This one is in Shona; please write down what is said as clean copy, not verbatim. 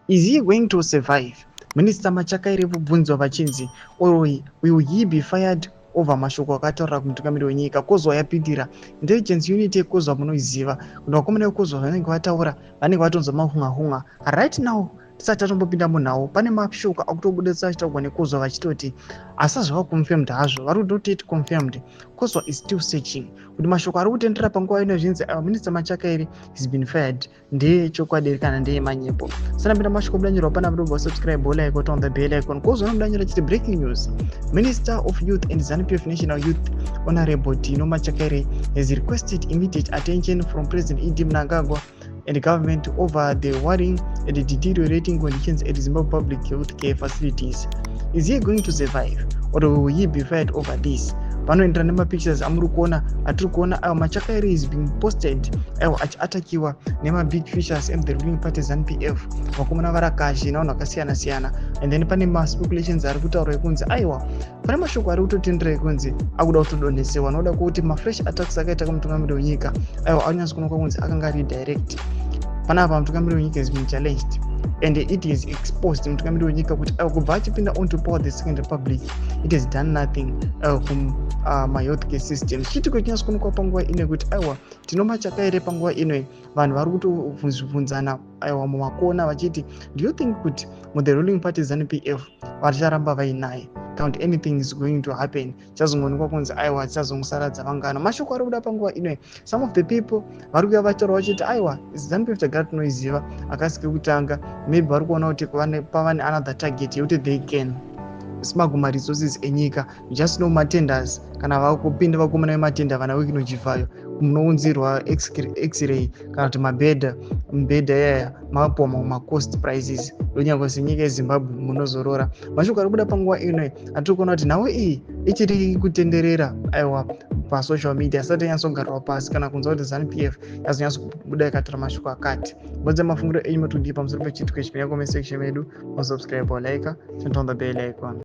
Is he going to survive? Minister Machakaire Zvaendwa vachinzi, or will he be fired over mashoko akataura kumutungamiri wenyika? Kozwa yapindira intelligence unit yekozwa munoiziva kuti vakomana vekozwa vanenge vataura vanenge vatonzwa mahunga right now. Tisati tatombopinda munhau, pane mashoko akutobudisa achitaurwa nekozwa vachitoti asazva confirmed hazvo, vari kutoti confirmed. Kozwa is still searching kuti mashoko ari kutendera panguva ino zvinzi Minister Machakaire has been fired ndeyechokwadi kana ndeyemanyepo. Sanapinda mashoko mudanyirwa pana mudobva subscribe like on the bell icon. Kozwa nomudanyira chiti breaking news. Minister of Youth and ZANU-PF National Youth Honorable Tino Machakaire has requested immediate attention from President Idi Mnangagwa and the government over the worrying and the deteriorating conditions at Zimbabwe public health care facilities. Is he going to survive or will he be fired over this? Panoenderana nemapictures amuri kuona atiri kuona ayo Machakaire is being posted ayo achiatakiwa nemabig fishers and the ruling party ZANU-PF, vakomana varakashi navanhu vakasiyana siyana. And then pane maspeculations ari kutaurwa ekunzi aiwa pane mashoko ari kutotendera ekunzi akuda kutodonhesewa noda kuti mafresh attacks akaita kumutungamiri wenyika aiwa anyatsokuonekwa kunzi akanga redirect. Panapa mutungamiri wenyika has been challenged and it is exposed mutungamiri wenyika kuti kubva achipinda onto power the second republic it has done nothing health care system. Chitiko chinyatsokuonekwa panguva ino kuti aiwa Tino Machakaire panguva ino vanhu vari kutovhunzana aiwa mumakona vachiti do you think kuti the ruling party ZANU-PF vacharamba vainaye count anything is going to happen? Chazongoonekwa kunzi aiwa chazongosaradza vangano. Mashoko ari kuda panguva ino some of the people vari kuuya vachitaura vachiti aiwa ZANU-PF tagara tinoiziva akasike kutanga maybe vari kuona kuti pava neanother target yekuti they can smaguma resources enyika just no matenders kana vakupinda vakomana vematenda vana wiki nochivayo munounzirwa x-ray kana kuti mibhedha yaya mapoma macost prices ndonyangwa senyika yeZimbabwe munozorora. Mashoko ari kuda panguva ino atiri kuona kuti nhau iyi ichiri kutenderera aiwa pasocial media asati yanyatsogarwa pasi kana kunzwa kuti ZANU-PF yazonyatsobuda ikatora mashoko akati. Bodza mafungiro enyu matodipa pamusoro pechitiko ichi penya comment section medu, musubscribe or like, turn on the bell icon.